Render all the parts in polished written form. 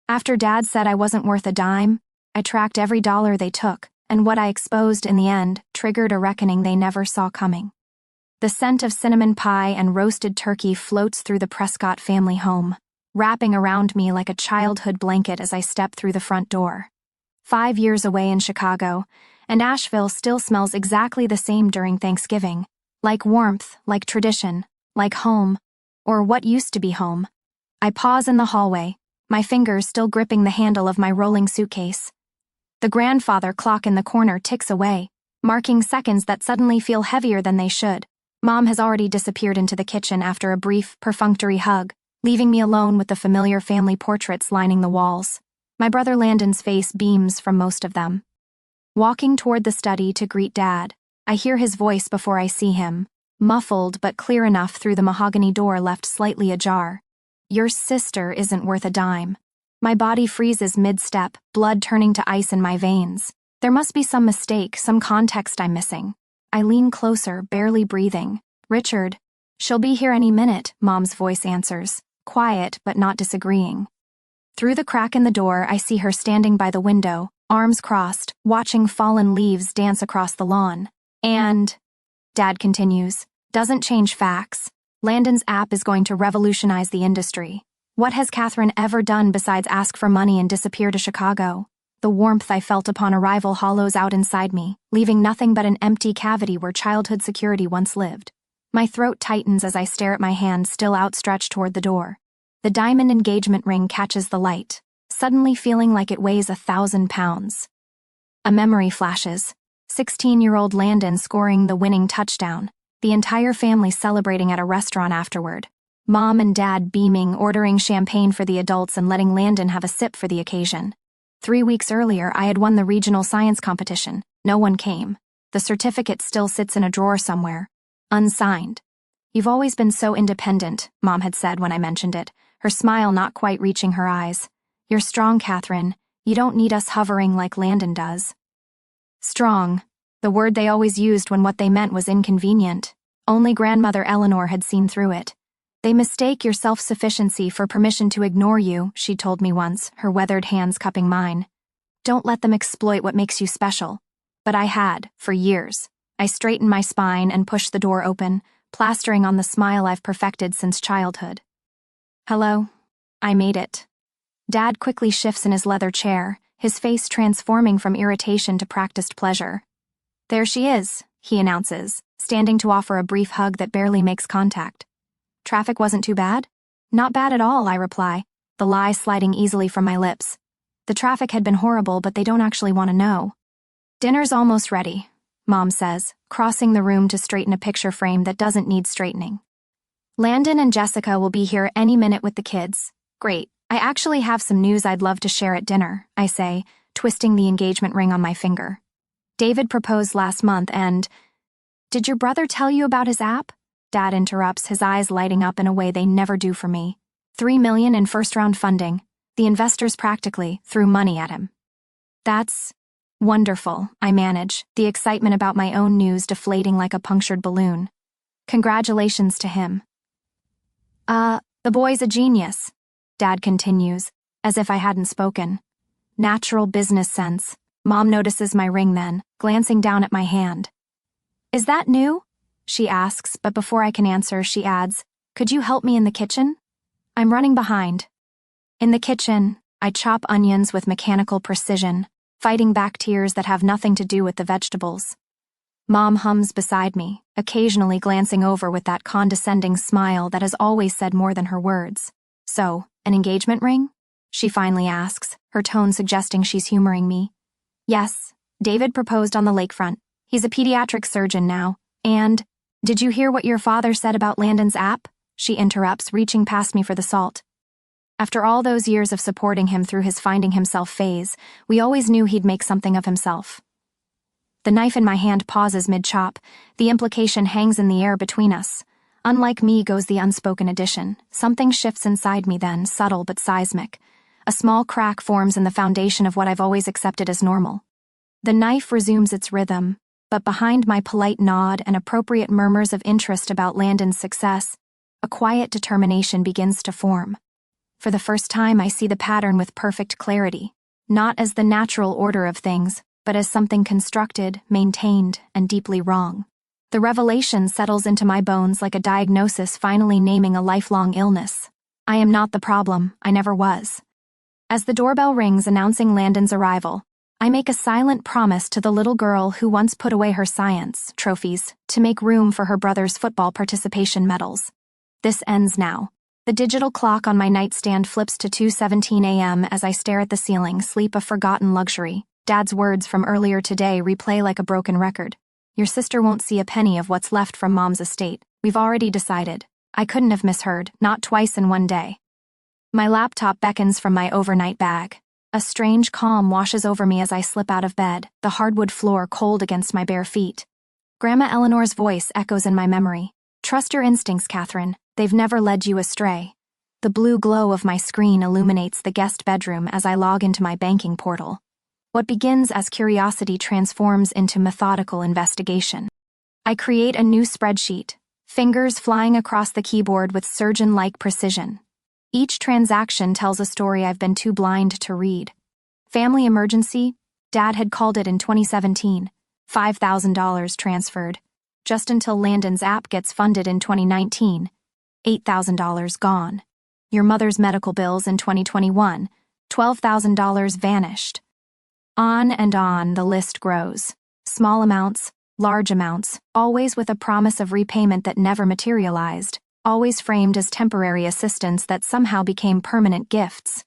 After Dad said I wasn't worth a dime, I tracked every dollar they took, and what I exposed in the end triggered a reckoning they never saw coming. The scent of cinnamon pie and roasted turkey floats through the Prescott family home, wrapping around me like a childhood blanket as I step through the front door. 5 years away in Chicago, and Asheville still smells exactly the same during Thanksgiving, like warmth, like tradition, like home, or what used to be home. I pause in the hallway, my fingers still gripping the handle of my rolling suitcase. The grandfather clock in the corner ticks away, marking seconds that suddenly feel heavier than they should. Mom has already disappeared into the kitchen after a brief, perfunctory hug, leaving me alone with the familiar family portraits lining the walls. My brother Landon's face beams from most of them. Walking toward the study to greet Dad, I hear his voice before I see him, muffled but clear enough through the mahogany door left slightly ajar. "Your sister isn't worth a dime." My body freezes mid-step, blood turning to ice in my veins. There must be some mistake, some context I'm missing. I lean closer, barely breathing. "Richard, she'll be here any minute," Mom's voice answers, quiet but not disagreeing. Through the crack in the door, I see her standing by the window, arms crossed, watching fallen leaves dance across the lawn. "And," Dad continues, "doesn't change facts. Landon's app is going to revolutionize the industry. What has Catherine ever done besides ask for money and disappear to Chicago?" The warmth I felt upon arrival hollows out inside me, leaving nothing but an empty cavity where childhood security once lived. My throat tightens as I stare at my hand still outstretched toward the door. The diamond engagement ring catches the light, suddenly feeling like it weighs 1,000 pounds. A memory flashes. 16-year-old Landon scoring the winning touchdown, the entire family celebrating at a restaurant afterward. Mom and Dad beaming, ordering champagne for the adults and letting Landon have a sip for the occasion. 3 weeks earlier, I had won the regional science competition. No one came. The certificate still sits in a drawer somewhere, unsigned. "You've always been so independent," Mom had said when I mentioned it, her smile not quite reaching her eyes. "You're strong, Catherine. You don't need us hovering like Landon does." Strong, the word they always used when what they meant was inconvenient. Only grandmother Eleanor had seen through it. "They mistake your self-sufficiency for permission to ignore you," she told me once, her weathered hands cupping mine. "Don't let them exploit what makes you special." But I had, for years. I straightened my spine and pushed the door open, plastering on the smile I've perfected since childhood. "Hello." I made it. Dad quickly shifts in his leather chair, his face transforming from irritation to practiced pleasure. "There she is," he announces, standing to offer a brief hug that barely makes contact. "Traffic wasn't too bad?" "Not bad at all," I reply, the lie sliding easily from my lips. "The traffic had been horrible, but they don't actually want to know." "Dinner's almost ready," Mom says, crossing the room to straighten a picture frame that doesn't need straightening. "Landon and Jessica will be here any minute with the kids." "Great. I actually have some news I'd love to share at dinner," I say, twisting the engagement ring on my finger. "David proposed last month and—" "Did your brother tell you about his app?" Dad interrupts, his eyes lighting up in a way they never do for me. $3 million in first-round funding. The investors practically threw money at him. "That's wonderful," I manage, the excitement about my own news deflating like a punctured balloon. "Congratulations to him." The boy's a genius," Dad continues, as if I hadn't spoken. "Natural business sense." Mom notices my ring then, glancing down at my hand. "Is that new?" she asks, but before I can answer, she adds, "Could you help me in the kitchen? I'm running behind." In the kitchen, I chop onions with mechanical precision, fighting back tears that have nothing to do with the vegetables. Mom hums beside me, occasionally glancing over with that condescending smile that has always said more than her words. "So, an engagement ring?" she finally asks, her tone suggesting she's humoring me. "Yes, David proposed on the lakefront. He's a pediatric surgeon now. And, did you hear what your father said about Landon's app?" she interrupts, reaching past me for the salt. After all those years of supporting him through his finding himself phase, we always knew he'd make something of himself. The knife in my hand pauses mid-chop. The implication hangs in the air between us. Unlike me goes the unspoken addition. Something shifts inside me then, subtle but seismic. A small crack forms in the foundation of what I've always accepted as normal. The knife resumes its rhythm, but behind my polite nod and appropriate murmurs of interest about Landon's success, a quiet determination begins to form. For the first time, I see the pattern with perfect clarity, not as the natural order of things, but as something constructed, maintained, and deeply wrong. The revelation settles into my bones like a diagnosis finally naming a lifelong illness. I am not the problem, I never was. As the doorbell rings announcing Landon's arrival, I make a silent promise to the little girl who once put away her science trophies to make room for her brother's football participation medals. This ends now. The digital clock on my nightstand flips to 2:17 a.m. as I stare at the ceiling, sleep a forgotten luxury. Dad's words from earlier today replay like a broken record. Your sister won't see a penny of what's left from Mom's estate. We've already decided. I couldn't have misheard, not twice in one day. My laptop beckons from my overnight bag. A strange calm washes over me as I slip out of bed, the hardwood floor cold against my bare feet. Grandma Eleanor's voice echoes in my memory. Trust your instincts, Catherine. They've never led you astray. The blue glow of my screen illuminates the guest bedroom as I log into my banking portal. What begins as curiosity transforms into methodical investigation. I create a new spreadsheet, fingers flying across the keyboard with surgeon-like precision. Each transaction tells a story I've been too blind to read. Family emergency, Dad had called it in 2017. $5,000 transferred. Just until Landon's app gets funded in 2019. $8,000 gone. Your mother's medical bills in 2021. $12,000 vanished. On and on the list grows. Small amounts, large amounts, always with a promise of repayment that never materialized. Always framed as temporary assistance that somehow became permanent gifts.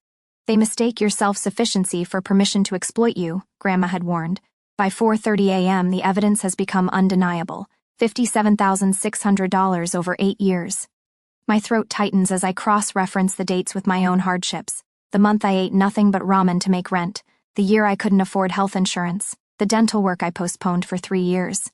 They mistake your self-sufficiency for permission to exploit you, Grandma had warned. By 4:30 a.m., the evidence has become undeniable. $57,600 over 8 years. My throat tightens as I cross-reference the dates with my own hardships. The month I ate nothing but ramen to make rent. The year I couldn't afford health insurance. The dental work I postponed for 3 years.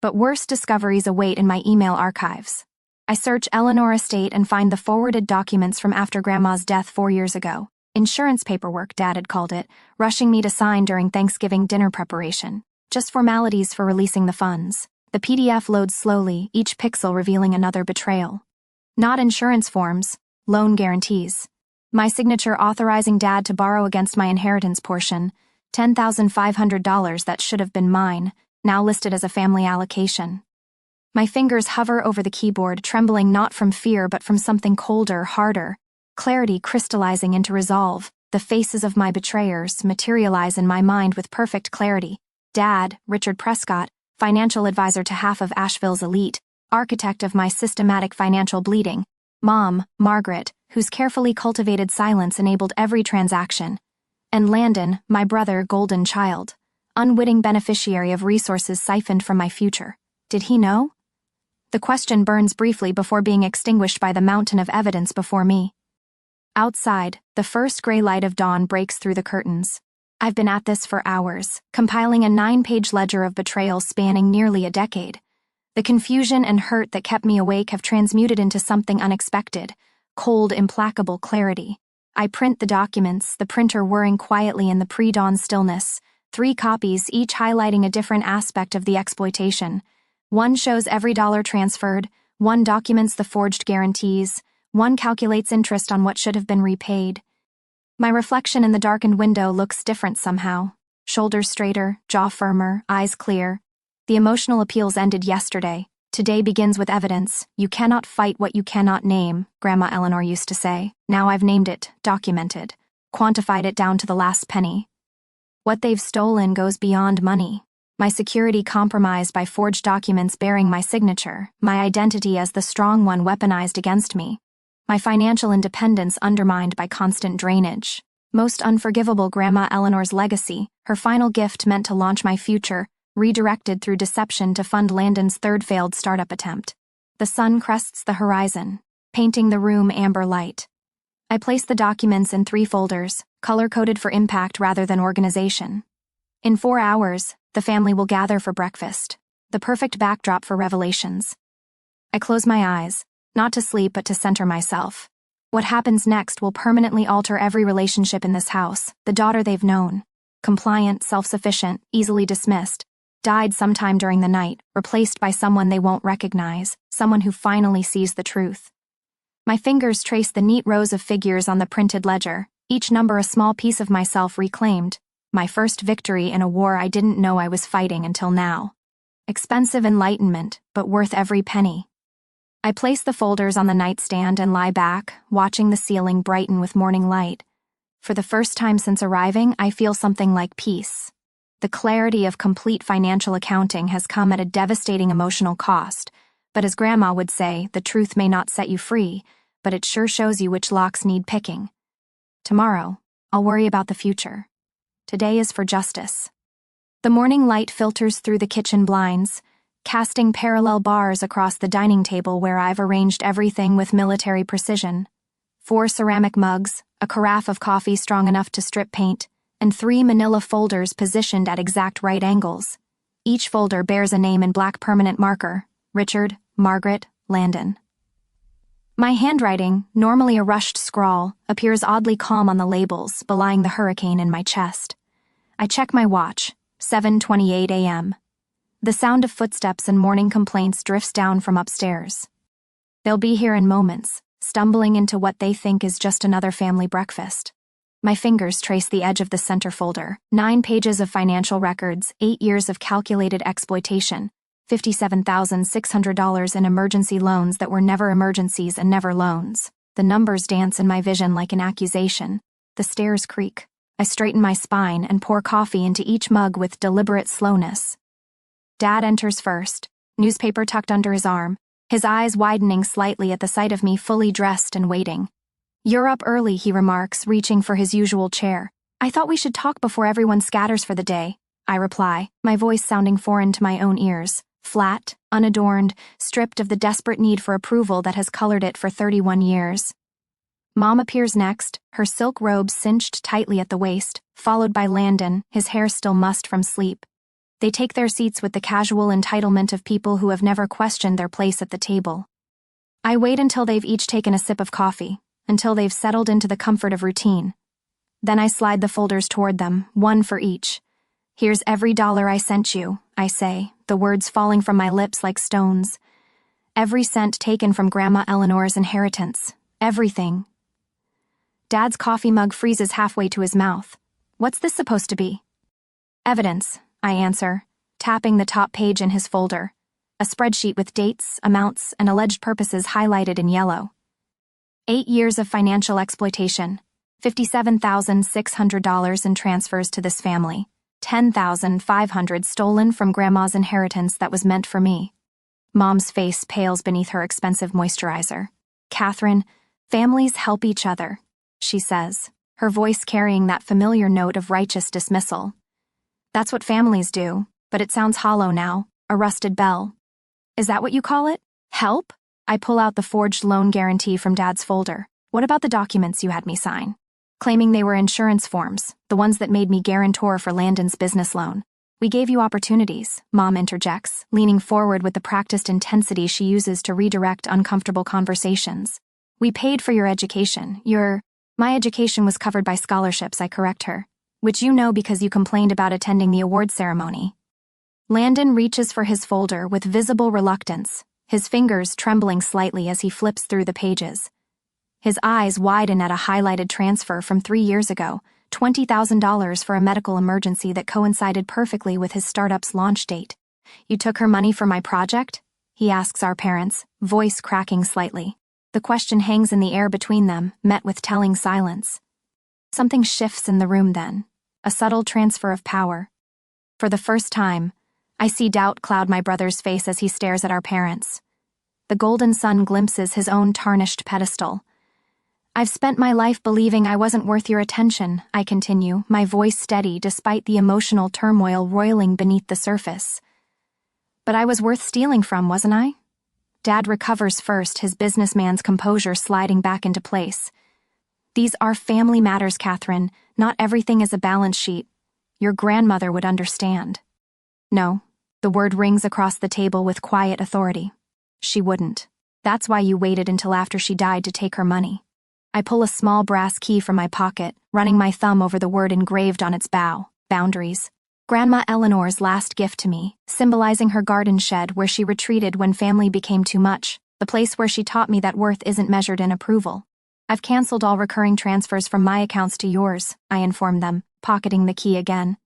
But worse discoveries await in my email archives. I search Eleanor Estate and find the forwarded documents from after Grandma's death 4 years ago. Insurance paperwork, Dad had called it, rushing me to sign during Thanksgiving dinner preparation. Just formalities for releasing the funds. The PDF loads slowly, each pixel revealing another betrayal. Not insurance forms, loan guarantees. My signature authorizing Dad to borrow against my inheritance portion, $10,500 that should have been mine, now listed as a family allocation. My fingers hover over the keyboard, trembling not from fear but from something colder, harder. Clarity crystallizing into resolve. The faces of my betrayers materialize in my mind with perfect clarity. Dad, Richard Prescott, financial advisor to half of Asheville's elite, architect of my systematic financial bleeding. Mom, Margaret, whose carefully cultivated silence enabled every transaction. And Landon, my brother, golden child, unwitting beneficiary of resources siphoned from my future. Did he know? The question burns briefly before being extinguished by the mountain of evidence before me. Outside, the first gray light of dawn breaks through the curtains. I've been at this for hours, compiling a 9-page ledger of betrayals spanning nearly a decade. The confusion and hurt that kept me awake have transmuted into something unexpected, cold, implacable clarity. I print the documents, the printer whirring quietly in the pre-dawn stillness, 3 copies, each highlighting a different aspect of the exploitation. One shows every dollar transferred, one documents the forged guarantees, one calculates interest on what should have been repaid. My reflection in the darkened window looks different somehow. Shoulders straighter, jaw firmer, eyes clear. The emotional appeals ended yesterday. Today begins with evidence. You cannot fight what you cannot name, Grandma Eleanor used to say. Now I've named it, documented, quantified it down to the last penny. What they've stolen goes beyond money. My security compromised by forged documents bearing my signature, my identity as the strong one weaponized against me, my financial independence undermined by constant drainage. Most unforgivable, Grandma Eleanor's legacy, her final gift meant to launch my future, redirected through deception to fund Landon's 3rd failed startup attempt. The sun crests the horizon, painting the room amber light. I place the documents in 3 folders, color-coded for impact rather than organization. In 4 hours, the family will gather for breakfast, the perfect backdrop for revelations. I close my eyes, not to sleep but to center myself. What happens next will permanently alter every relationship in this house. The daughter they've known, compliant, self-sufficient, easily dismissed, died sometime during the night, replaced by someone they won't recognize, someone who finally sees the truth. My fingers trace the neat rows of figures on the printed ledger, each number a small piece of myself reclaimed, my first victory in a war I didn't know I was fighting until now. Expensive enlightenment, but worth every penny. I place the folders on the nightstand and lie back, watching the ceiling brighten with morning light. For the first time since arriving, I feel something like peace. The clarity of complete financial accounting has come at a devastating emotional cost, but as Grandma would say, the truth may not set you free, but it sure shows you which locks need picking. Tomorrow, I'll worry about the future. Today is for justice. The morning light filters through the kitchen blinds, casting parallel bars across the dining table where I've arranged everything with military precision. 4 ceramic mugs, a carafe of coffee strong enough to strip paint, and 3 manila folders positioned at exact right angles. Each folder bears a name in black permanent marker: Richard, Margaret, Landon. My handwriting, normally a rushed scrawl, appears oddly calm on the labels, belying the hurricane in my chest. I check my watch, 7:28 a.m. The sound of footsteps and morning complaints drifts down from upstairs. They'll be here in moments, stumbling into what they think is just another family breakfast. My fingers trace the edge of the center folder, 9 pages of financial records, 8 years of calculated exploitation, $57,600 in emergency loans that were never emergencies and never loans. The numbers dance in my vision like an accusation. The stairs creak. I straighten my spine and pour coffee into each mug with deliberate slowness. Dad enters first, newspaper tucked under his arm, his eyes widening slightly at the sight of me fully dressed and waiting. "You're up early," he remarks, reaching for his usual chair. "I thought we should talk before everyone scatters for the day," I reply, my voice sounding foreign to my own ears. Flat, unadorned, stripped of the desperate need for approval that has colored it for 31 years. Mom appears next, her silk robe cinched tightly at the waist, followed by Landon, his hair still mussed from sleep. They take their seats with the casual entitlement of people who have never questioned their place at the table. I wait until they've each taken a sip of coffee, until they've settled into the comfort of routine. Then I slide the folders toward them, one for each. "Here's every dollar I sent you," I say, the words falling from my lips like stones. Every cent taken from Grandma Eleanor's inheritance. Everything. Dad's coffee mug freezes halfway to his mouth. "What's this supposed to be?" "Evidence," I answer, tapping the top page in his folder. A spreadsheet with dates, amounts, and alleged purposes highlighted in yellow. 8 years of financial exploitation. $57,600 in transfers to this family. $10,500 stolen from Grandma's inheritance that was meant for me. Mom's face pales beneath her expensive moisturizer. "Catherine, families help each other," she says, her voice carrying that familiar note of righteous dismissal. "That's what families do, but it sounds hollow now, a rusted bell." "Is that what you call it? Help?" I pull out the forged loan guarantee from Dad's folder. "What about the documents you had me sign?" Claiming they were insurance forms, the ones that made me guarantor for Landon's business loan. "We gave you opportunities," Mom interjects, leaning forward with the practiced intensity she uses to redirect uncomfortable conversations. "We paid for your education. My education was covered by scholarships," I correct her, "which you know because you complained about attending the award ceremony." Landon reaches for his folder with visible reluctance, his fingers trembling slightly as he flips through the pages. His eyes widen at a highlighted transfer from 3 years ago, $20,000 for a medical emergency that coincided perfectly with his startup's launch date. "You took her money for my project?" he asks our parents, voice cracking slightly. The question hangs in the air between them, met with telling silence. Something shifts in the room then, a subtle transfer of power. For the first time, I see doubt cloud my brother's face as he stares at our parents. The golden sun glimpses his own tarnished pedestal. "I've spent my life believing I wasn't worth your attention," I continue, my voice steady despite the emotional turmoil roiling beneath the surface. "But I was worth stealing from, wasn't I?" Dad recovers first, his businessman's composure sliding back into place. "These are family matters, Catherine. Not everything is a balance sheet. Your grandmother would understand." "No," the word rings across the table with quiet authority. "She wouldn't. That's why you waited until after she died to take her money." I pull a small brass key from my pocket, running my thumb over the word engraved on its bow: boundaries. Grandma Eleanor's last gift to me, symbolizing her garden shed where she retreated when family became too much. the place where she taught me that worth isn't measured in approval. I've canceled all recurring transfers from my accounts to yours, I informed them, pocketing the key again.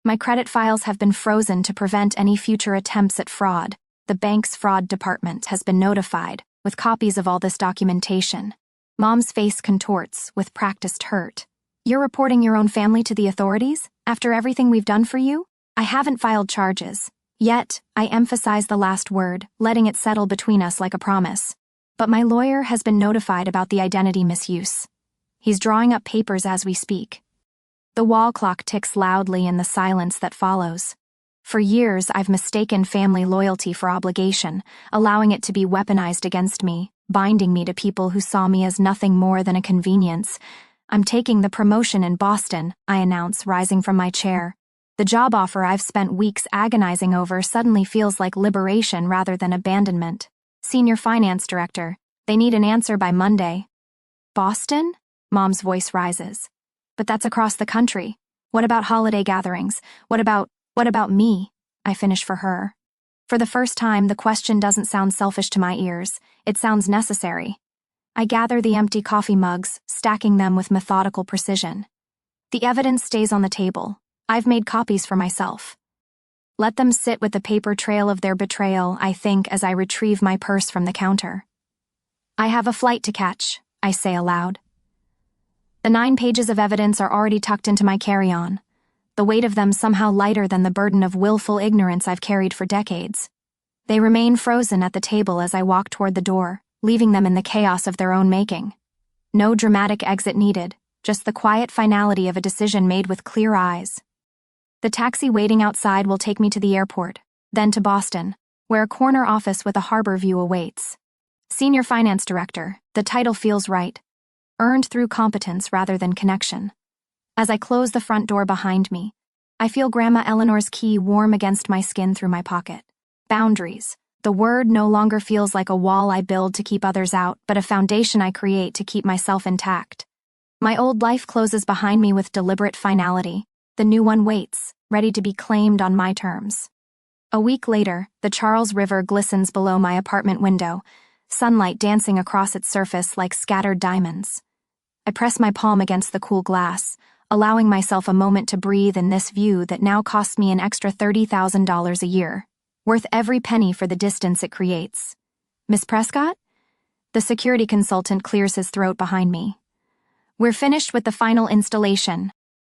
My credit files have been frozen to prevent any future attempts at fraud. The bank's fraud department has been notified, with copies of all this documentation. Mom's face contorts, with practiced hurt. You're reporting your own family to the authorities? After everything we've done for you? I haven't filed charges. Yet, I emphasize the last word, letting it settle between us like a promise. But my lawyer has been notified about the identity misuse. He's drawing up papers as we speak. The wall clock ticks loudly in the silence that follows. For years, I've mistaken family loyalty for obligation, allowing it to be weaponized against me, binding me to people who saw me as nothing more than a convenience. I'm taking the promotion in Boston, I announce, rising from my chair. The job offer I've spent weeks agonizing over suddenly feels like liberation rather than abandonment. Senior Finance Director, they need an answer by Monday. Boston? Mom's voice rises. But that's across the country. What about holiday gatherings? What about me? I finish for her. For the first time, the question doesn't sound selfish to my ears. It sounds necessary. I gather the empty coffee mugs, stacking them with methodical precision. The evidence stays on the table. I've made copies for myself. Let them sit with the paper trail of their betrayal, I think, as I retrieve my purse from the counter. I have a flight to catch, I say aloud. The 9 pages of evidence are already tucked into my carry-on, the weight of them somehow lighter than the burden of willful ignorance I've carried for decades. They remain frozen at the table as I walk toward the door, leaving them in the chaos of their own making. No dramatic exit needed, just the quiet finality of a decision made with clear eyes. The taxi waiting outside will take me to the airport, then to Boston, where a corner office with a harbor view awaits. Senior Finance Director, the title feels right. Earned through competence rather than connection. As I close the front door behind me, I feel Grandma Eleanor's key warm against my skin through my pocket. Boundaries. The word no longer feels like a wall I build to keep others out, but a foundation I create to keep myself intact. My old life closes behind me with deliberate finality. The new one waits, ready to be claimed on my terms. A week later, the Charles River glistens below my apartment window, sunlight dancing across its surface like scattered diamonds. I press my palm against the cool glass, allowing myself a moment to breathe in this view that now costs me an extra $30,000 a year, worth every penny for the distance it creates. Miss Prescott? The security consultant clears his throat behind me. We're finished with the final installation.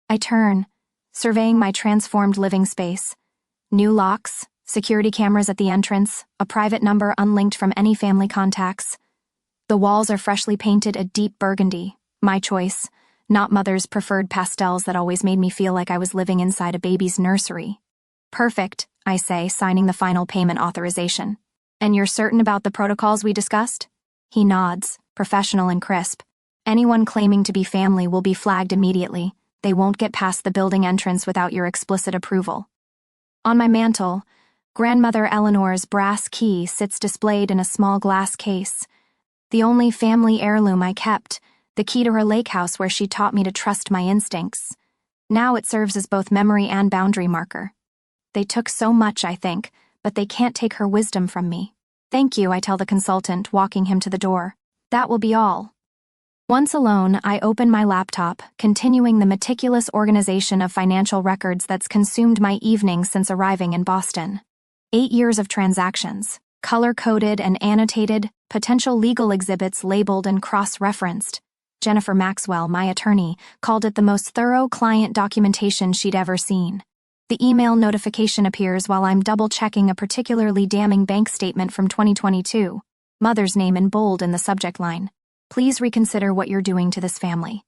I turn, surveying my transformed living space. New locks, security cameras at the entrance, a private number unlinked from any family contacts. The walls are freshly painted a deep burgundy, my choice, not Mother's preferred pastels that always made me feel like I was living inside a baby's nursery. Perfect, I say, signing the final payment authorization. And you're certain about the protocols we discussed? He nods, professional and crisp. Anyone claiming to be family will be flagged immediately. They won't get past the building entrance without your explicit approval. On my mantel, Grandmother Eleanor's brass key sits displayed in a small glass case. The only family heirloom I kept, the key to her lake house where she taught me to trust my instincts. Now it serves as both memory and boundary marker. They took so much, I think, but they can't take her wisdom from me. Thank you, I tell the consultant, walking him to the door. That will be all. Once alone, I open my laptop, continuing the meticulous organization of financial records that's consumed my evenings since arriving in Boston. 8 years of transactions, color-coded and annotated, potential legal exhibits labeled and cross-referenced. Jennifer Maxwell, my attorney, called it the most thorough client documentation she'd ever seen. The email notification appears while I'm double-checking a particularly damning bank statement from 2022. Mother's name in bold in the subject line. Please reconsider what you're doing to this family.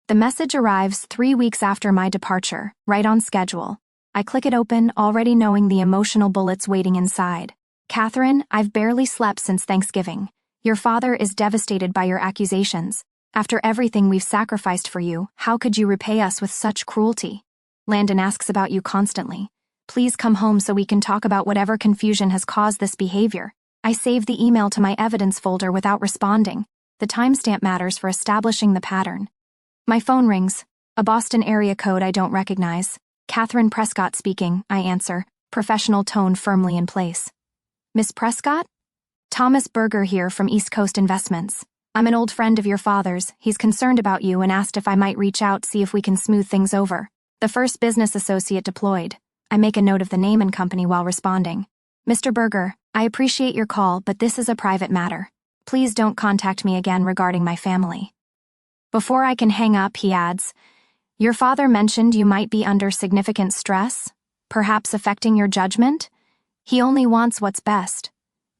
The message arrives 3 weeks after my departure, right on schedule. I click it open, already knowing the emotional bullets waiting inside. Catherine, I've barely slept since Thanksgiving. Your father is devastated by your accusations. After everything we've sacrificed for you, how could you repay us with such cruelty? Landon asks about you constantly. Please come home so we can talk about whatever confusion has caused this behavior. I save the email to my evidence folder without responding. The timestamp matters for establishing the pattern. My phone rings. A Boston area code I don't recognize. Catherine Prescott speaking, I answer, professional tone firmly in place. Miss Prescott? Thomas Berger here from East Coast Investments. I'm an old friend of your father's. He's concerned about you and asked if I might reach out, see if we can smooth things over. The first business associate deployed. I make a note of the name and company while responding. Mr. Berger, I appreciate your call, but this is a private matter. Please don't contact me again regarding my family. Before I can hang up, he adds, your father mentioned you might be under significant stress, perhaps affecting your judgment? He only wants what's best.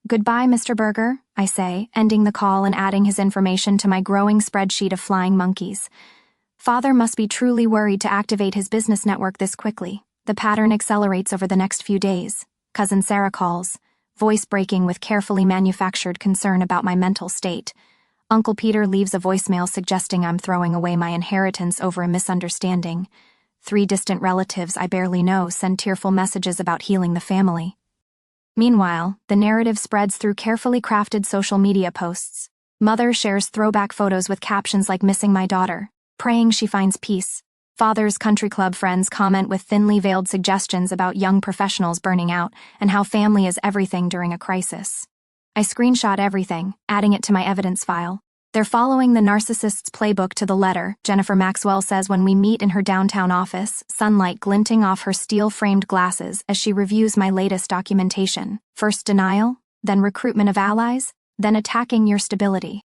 Goodbye, Mr. Berger, I say, ending the call and adding his information to my growing spreadsheet of flying monkeys. Father must be truly worried to activate his business network this quickly. The pattern accelerates over the next few days. Cousin Sarah calls, voice breaking with carefully manufactured concern about my mental state. Uncle Peter leaves a voicemail suggesting I'm throwing away my inheritance over a misunderstanding. 3 distant relatives I barely know send tearful messages about healing the family. Meanwhile, the narrative spreads through carefully crafted social media posts. Mother shares throwback photos with captions like missing my daughter, praying she finds peace. Father's country club friends comment with thinly veiled suggestions about young professionals burning out and how family is everything during a crisis. I screenshot everything, adding it to my evidence file. They're following the narcissist's playbook to the letter, Jennifer Maxwell says when we meet in her downtown office, sunlight glinting off her steel-framed glasses as she reviews my latest documentation. First denial, then recruitment of allies, then attacking your stability.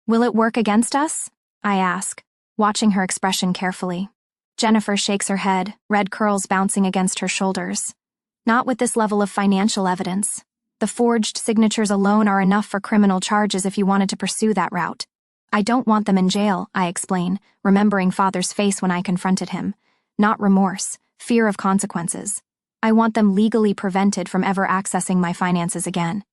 Will it work against us? I ask, watching her expression carefully. Jennifer shakes her head, red curls bouncing against her shoulders. Not with this level of financial evidence. The forged signatures alone are enough for criminal charges if you wanted to pursue that route. I don't want them in jail, I explain, remembering Father's face when I confronted him. Not remorse, fear of consequences. I want them legally prevented from ever accessing my finances again.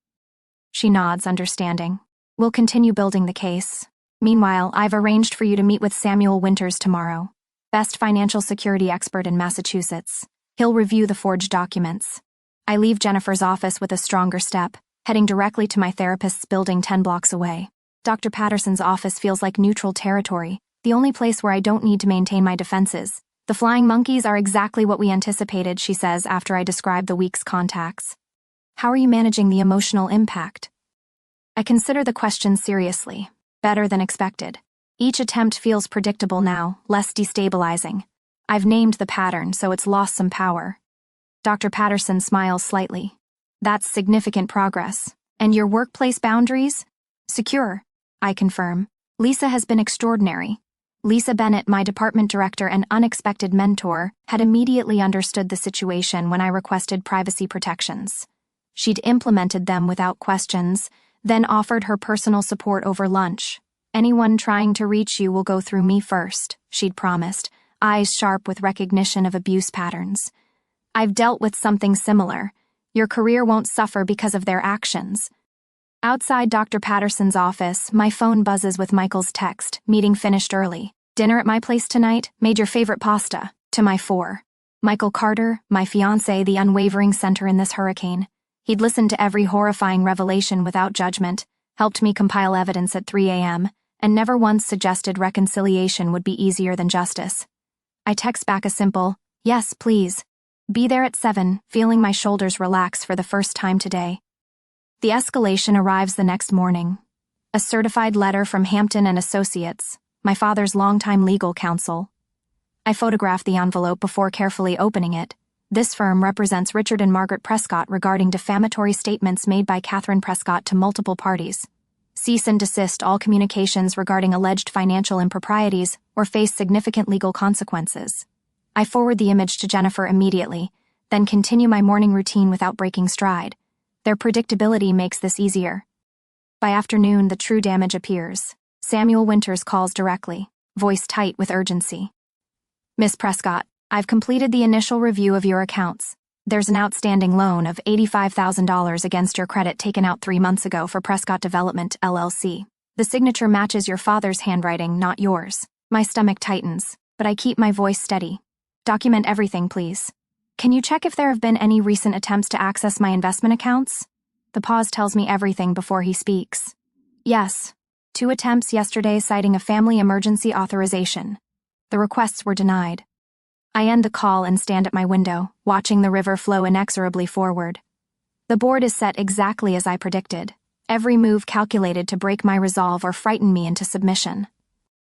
She nods, understanding. We'll continue building the case. Meanwhile, I've arranged for you to meet with Samuel Winters tomorrow, best financial security expert in Massachusetts. He'll review the forged documents. I leave Jennifer's office with a stronger step, heading directly to my therapist's building 10 blocks away. Dr. Patterson's office feels like neutral territory, the only place where I don't need to maintain my defenses. The flying monkeys are exactly what we anticipated, she says after I describe the week's contacts. How are you managing the emotional impact? I consider the question seriously, better than expected. Each attempt feels predictable now, less destabilizing. I've named the pattern, so it's lost some power. Dr. Patterson smiles slightly. That's significant progress. And your workplace boundaries? Secure, I confirm. Lisa has been extraordinary. Lisa Bennett, my department director and unexpected mentor, had immediately understood the situation when I requested privacy protections. She'd implemented them without questions, then offered her personal support over lunch. Anyone trying to reach you will go through me first, she'd promised, eyes sharp with recognition of abuse patterns. I've dealt with something similar. Your career won't suffer because of their actions. Outside Dr. Patterson's office, my phone buzzes with Michael's text, meeting finished early. Dinner at my place tonight, made your favorite pasta, to my 4. Michael Carter, my fiancé, the unwavering center in this hurricane. He'd listened to every horrifying revelation without judgment, helped me compile evidence at 3 a.m., and never once suggested reconciliation would be easier than justice. I text back a simple, yes, please. Be there at 7, feeling my shoulders relax for the first time today. The escalation arrives the next morning. A certified letter from Hampton and Associates, my father's longtime legal counsel. I photograph the envelope before carefully opening it. This firm represents Richard and Margaret Prescott regarding defamatory statements made by Catherine Prescott to multiple parties. Cease and desist all communications regarding alleged financial improprieties or face significant legal consequences. I forward the image to Jennifer immediately, then continue my morning routine without breaking stride. Their predictability makes this easier. By afternoon, the true damage appears. Samuel Winters calls directly, voice tight with urgency. Miss Prescott, I've completed the initial review of your accounts. There's an outstanding loan of $85,000 against your credit taken out 3 months ago for Prescott Development, LLC. The signature matches your father's handwriting, not yours. My stomach tightens, but I keep my voice steady. Document everything, please. Can you check if there have been any recent attempts to access my investment accounts? The pause tells me everything before he speaks. Yes. 2 attempts yesterday citing a family emergency authorization. The requests were denied. I end the call and stand at my window, watching the river flow inexorably forward. The board is set exactly as I predicted. every move calculated to break my resolve or frighten me into submission.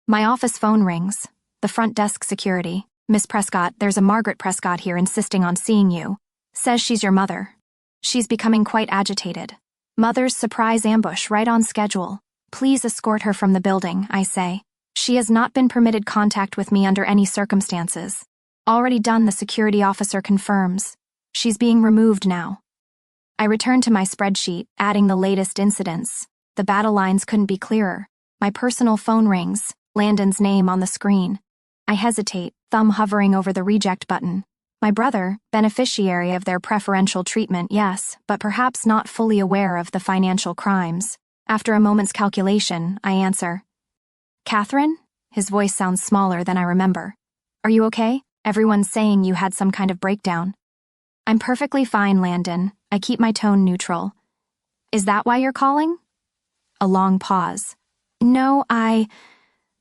My office phone rings. The front desk security. "Miss Prescott, there's a Margaret Prescott here insisting on seeing you. Says she's your mother." She's becoming quite agitated. "Mother's surprise ambush right on schedule. Please escort her from the building," I say. "She has not been permitted contact with me under any circumstances." "Already done," the security officer confirms. "She's being removed now." I return to my spreadsheet, adding the latest incidents. The battle lines couldn't be clearer. My personal phone rings, Landon's name on the screen. I hesitate, thumb hovering over the reject button. My brother, beneficiary of their preferential treatment, yes, but perhaps not fully aware of the financial crimes. After a moment's calculation, I answer. "Catherine?" His voice sounds smaller than I remember. "Are you okay? Everyone's saying you had some kind of breakdown." "I'm perfectly fine, Landon." I keep my tone neutral. "Is that why you're calling?" A long pause. "No, I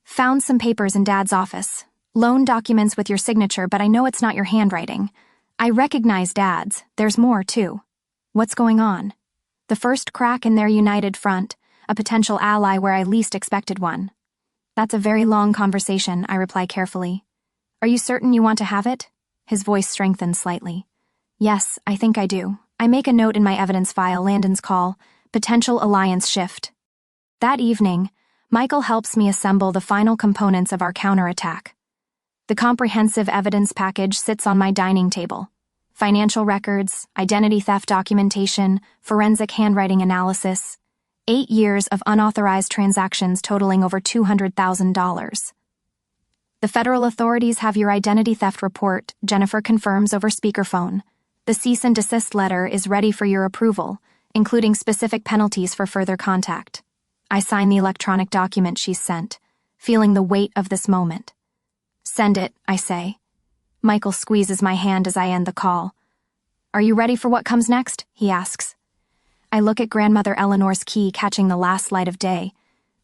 found some papers in Dad's office. Loan documents with your signature, but I know it's not your handwriting. I recognize Dad's. There's more, too." "What's going on?" "The first crack in their united front, a potential ally where I least expected one." "That's a very long conversation," I reply carefully. "Are you certain you want to have it?" His voice strengthens slightly. "Yes, I think I do." I make a note in my evidence file, Landon's call, potential alliance shift. That evening, Michael helps me assemble the final components of our counterattack. The comprehensive evidence package sits on my dining table. Financial records, identity theft documentation, forensic handwriting analysis, 8 years of unauthorized transactions totaling over $200,000. "The federal authorities have your identity theft report," Jennifer confirms over speakerphone. "The cease and desist letter is ready for your approval, including specific penalties for further contact." I sign the electronic document she's sent, feeling the weight of this moment. "Send it," I say. Michael squeezes my hand as I end the call. "Are you ready for what comes next?" he asks. I look at grandmother Eleanor's key catching the last light of day.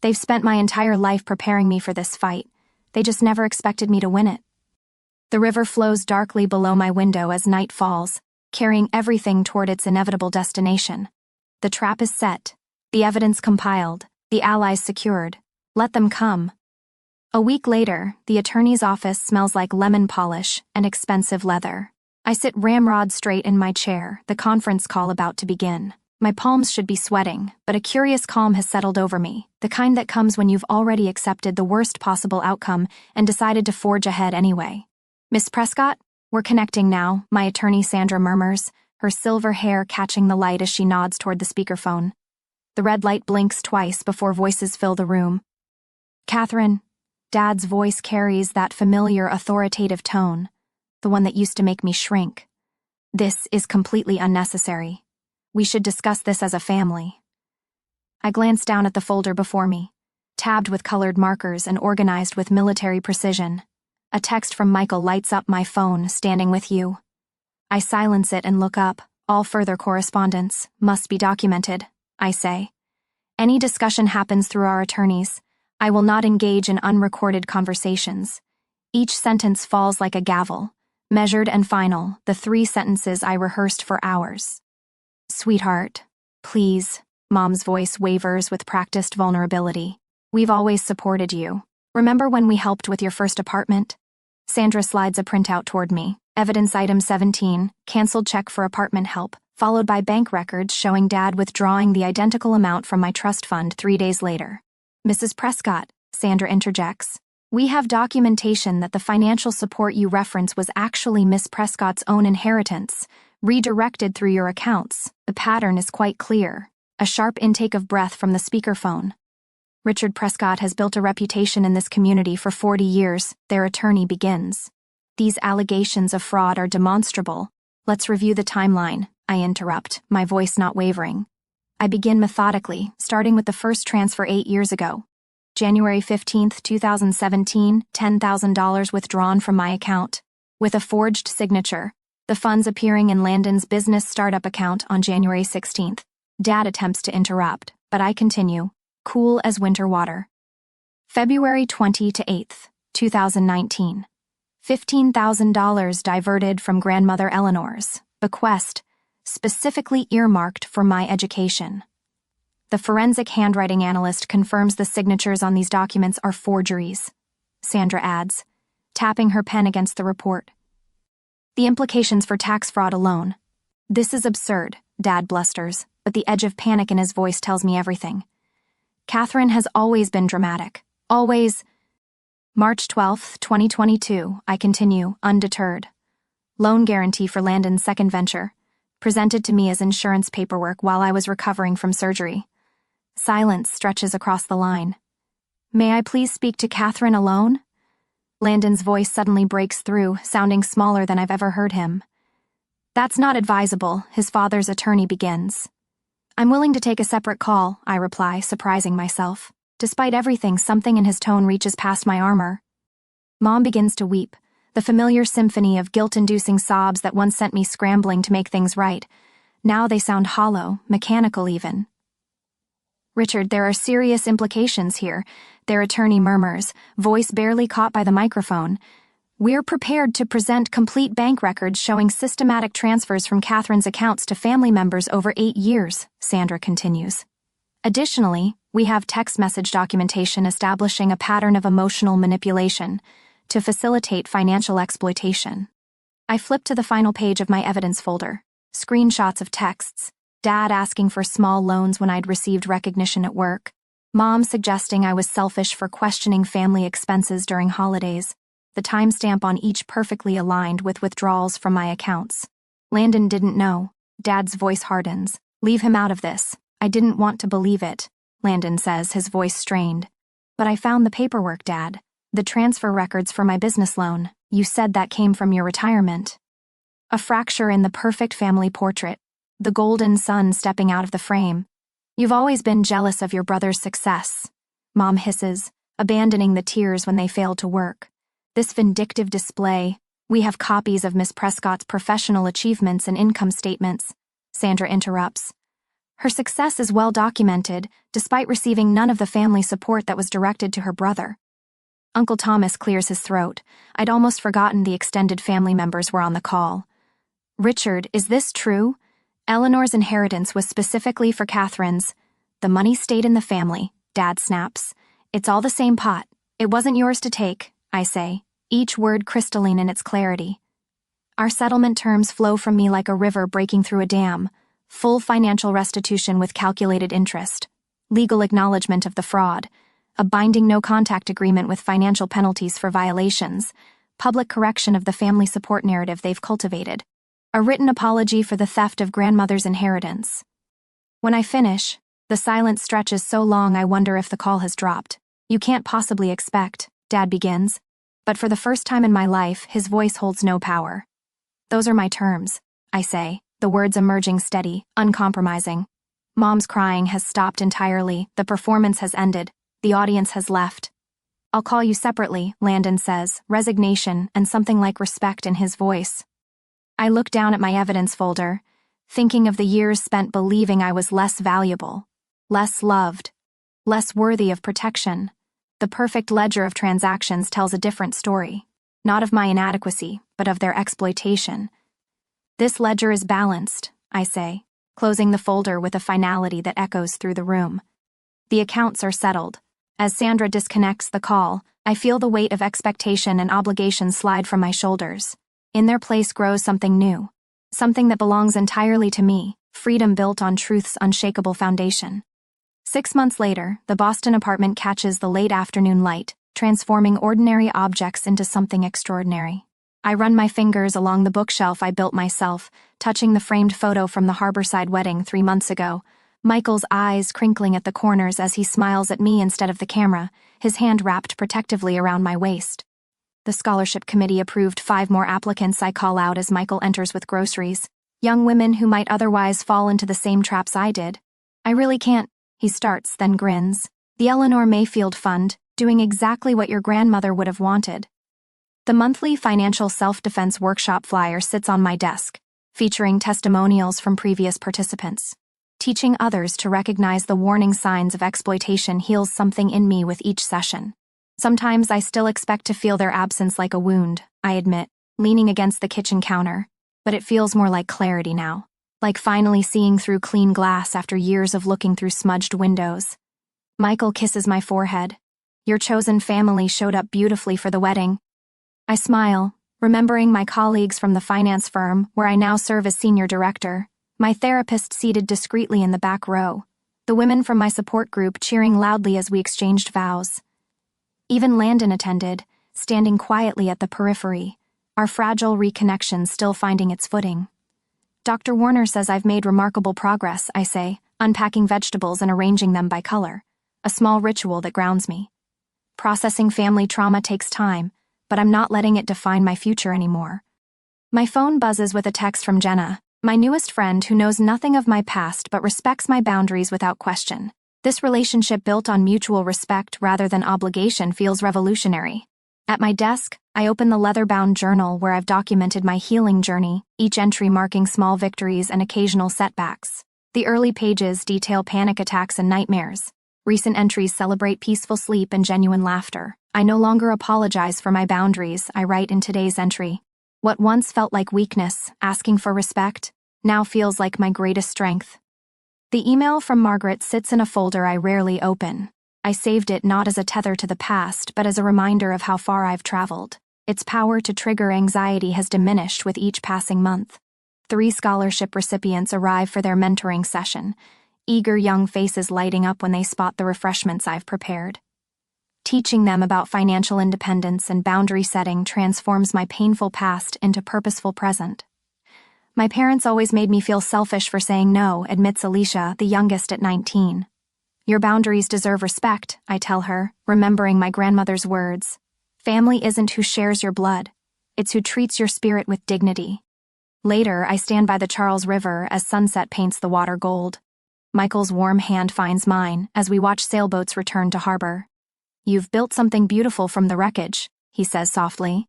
They've spent my entire life preparing me for this fight. They just never expected me to win it. The river flows darkly below my window as night falls, carrying everything toward its inevitable destination. The trap is set, the evidence compiled, the allies secured. Let them come. A week later, the attorney's office smells like lemon polish and expensive leather. I sit ramrod straight in my chair, the conference call about to begin. My palms should be sweating, but a curious calm has settled over me, the kind that comes when you've already accepted the worst possible outcome and decided to forge ahead anyway. "Miss Prescott? We're connecting now," my attorney Sandra murmurs, her silver hair catching the light as she nods toward the speakerphone. The red light blinks twice before voices fill the room. "Catherine." Dad's voice carries that familiar authoritative tone, the one that used to make me shrink. "This is completely unnecessary. We should discuss this as a family." I glance down at the folder before me, tabbed with colored markers and organized with military precision. A text from Michael lights up my phone, "Standing with you." I silence it and look up. All further correspondence must be documented, I say. Any discussion happens through our attorneys. I will not engage in unrecorded conversations. Each sentence falls like a gavel, measured and final, the 3 sentences I rehearsed for hours. "Sweetheart, please," Mom's voice wavers with practiced vulnerability. "We've always supported you. Remember when we helped with your first apartment?" Sandra slides a printout toward me. Evidence item 17, canceled check for apartment help, followed by bank records showing Dad withdrawing the identical amount from my trust fund 3 days later. "Mrs. Prescott," Sandra interjects, "we have documentation that the financial support you reference was actually Miss Prescott's own inheritance, redirected through your accounts. The pattern is quite clear." A sharp intake of breath from the speakerphone. "Richard Prescott has built a reputation in this community for 40 years, their attorney begins. "These allegations of fraud are demonstrable. Let's review the timeline," I interrupt, my voice not wavering. I begin methodically, starting with the first transfer 8 years ago. January 15, 2017, $10,000 withdrawn from my account. With a forged signature, the funds appearing in Landon's business startup account on January 16th. Dad attempts to interrupt, but I continue, cool as winter water. February 20 to 8th, 2019. $15,000 diverted from grandmother Eleanor's bequest, specifically earmarked for my education. The forensic handwriting analyst confirms the signatures on these documents are forgeries, Sandra adds, tapping her pen against the report. The implications for tax fraud alone. This is absurd, Dad blusters, but the edge of panic in his voice tells me everything. Catherine has always been dramatic. Always. March 12, 2022, I continue, undeterred. Loan guarantee for Landon's second venture, presented to me as insurance paperwork while I was recovering from surgery. Silence stretches across the line. May I please speak to Catherine alone? Landon's voice suddenly breaks through, sounding smaller than I've ever heard him. That's not advisable, his father's attorney begins. I'm willing to take a separate call, I reply, surprising myself. Despite everything, something in his tone reaches past my armor. Mom begins to weep, the familiar symphony of guilt-inducing sobs that once sent me scrambling to make things right. Now they sound hollow, mechanical even. Richard, there are serious implications here, their attorney murmurs, voice barely caught by the microphone. We're prepared to present complete bank records showing systematic transfers from Catherine's accounts to family members over 8 years, Sandra continues. Additionally, we have text message documentation establishing a pattern of emotional manipulation to facilitate financial exploitation. I flip to the final page of my evidence folder, screenshots of texts, Dad asking for small loans when I'd received recognition at work, Mom suggesting I was selfish for questioning family expenses during holidays, the timestamp on each perfectly aligned with withdrawals from my accounts. Landon didn't know. Dad's voice hardens. Leave him out of this. I didn't want to believe it, Landon says, his voice strained. But I found the paperwork, Dad. The transfer records for my business loan. You said that came from your retirement. A fracture in the perfect family portrait. The golden sun stepping out of the frame. You've always been jealous of your brother's success, Mom hisses, abandoning the tears when they failed to work. This vindictive display, we have copies of Miss Prescott's professional achievements and income statements, Sandra interrupts. Her success is well documented, despite receiving none of the family support that was directed to her brother. Uncle Thomas clears his throat. I'd almost forgotten the extended family members were on the call. Richard, is this true? Eleanor's inheritance was specifically for Catherine's. The money stayed in the family, Dad snaps. It's all the same pot. It wasn't yours to take, I say, each word crystalline in its clarity. Our settlement terms flow from me like a river breaking through a dam. Full financial restitution with calculated interest. Legal acknowledgement of the fraud. A binding no-contact agreement with financial penalties for violations. Public correction of the family support narrative they've cultivated. A written apology for the theft of grandmother's inheritance. When I finish, the silence stretches so long I wonder if the call has dropped. You can't possibly expect, Dad begins. But for the first time in my life, his voice holds no power. Those are my terms, I say, the words emerging steady, uncompromising. Mom's crying has stopped entirely, the performance has ended, the audience has left. I'll call you separately, Landon says, resignation and something like respect in his voice. I look down at my evidence folder, thinking of the years spent believing I was less valuable, less loved, less worthy of protection. The perfect ledger of transactions tells a different story, not of my inadequacy, but of their exploitation. This ledger is balanced, I say, closing the folder with a finality that echoes through the room. The accounts are settled. As Sandra disconnects the call, I feel the weight of expectation and obligation slide from my shoulders. In their place grows something new, something that belongs entirely to me, freedom built on truth's unshakable foundation. 6 months later, the Boston apartment catches the late afternoon light, transforming ordinary objects into something extraordinary. I run my fingers along the bookshelf I built myself, touching the framed photo from the Harborside wedding 3 months ago, Michael's eyes crinkling at the corners as he smiles at me instead of the camera, his hand wrapped protectively around my waist. The scholarship committee approved 5 more applicants, I call out as Michael enters with groceries. Young women who might otherwise fall into the same traps I did. I really can't, he starts, then grins. The Eleanor Mayfield Fund, doing exactly what your grandmother would have wanted. The monthly financial self-defense workshop flyer sits on my desk, featuring testimonials from previous participants. Teaching others to recognize the warning signs of exploitation heals something in me with each session. Sometimes I still expect to feel their absence like a wound, I admit, leaning against the kitchen counter, but it feels more like clarity now. like finally seeing through clean glass after years of looking through smudged windows. Michael kisses my forehead. Your chosen family showed up beautifully for the wedding. I smile, remembering my colleagues from the finance firm where I now serve as senior director, my therapist seated discreetly in the back row, the women from my support group cheering loudly as we exchanged vows. Even Landon attended, standing quietly at the periphery, our fragile reconnection still finding its footing. Dr. Warner says I've made remarkable progress, I say, unpacking vegetables and arranging them by color, a small ritual that grounds me. Processing family trauma takes time, but I'm not letting it define my future anymore. My phone buzzes with a text from Jenna, my newest friend who knows nothing of my past but respects my boundaries without question. This relationship built on mutual respect rather than obligation feels revolutionary. At my desk, I open the leather-bound journal where I've documented my healing journey, each entry marking small victories and occasional setbacks. The early pages detail panic attacks and nightmares. Recent entries celebrate peaceful sleep and genuine laughter. I no longer apologize for my boundaries, I write in today's entry. What once felt like weakness, asking for respect, now feels like my greatest strength. The email from Margaret sits in a folder I rarely open. I saved it not as a tether to the past, but as a reminder of how far I've traveled. Its power to trigger anxiety has diminished with each passing month. 3 scholarship recipients arrive for their mentoring session, eager young faces lighting up when they spot the refreshments I've prepared. Teaching them about financial independence and boundary setting transforms my painful past into purposeful present. My parents always made me feel selfish for saying no, admits Alicia, the youngest at 19. Your boundaries deserve respect, I tell her, remembering my grandmother's words. Family isn't who shares your blood, it's who treats your spirit with dignity. Later, I stand by the Charles River as sunset paints the water gold. Michael's warm hand finds mine as we watch sailboats return to harbor. You've built something beautiful from the wreckage, he says softly.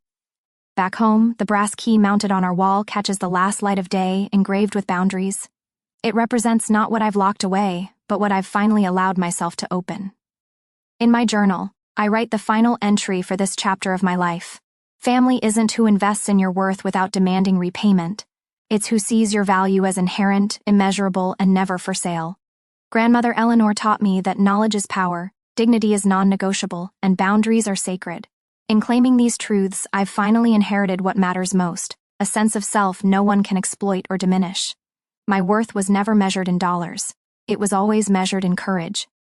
Back home, the brass key mounted on our wall catches the last light of day, engraved with boundaries. It represents not what I've locked away, but what I've finally allowed myself to open. In my journal, I write the final entry for this chapter of my life. Family isn't who invests in your worth without demanding repayment. It's who sees your value as inherent, immeasurable, and never for sale. Grandmother Eleanor taught me that knowledge is power, dignity is non-negotiable, and boundaries are sacred. In claiming these truths, I've finally inherited what matters most, a sense of self no one can exploit or diminish. My worth was never measured in dollars. It was always measured in courage.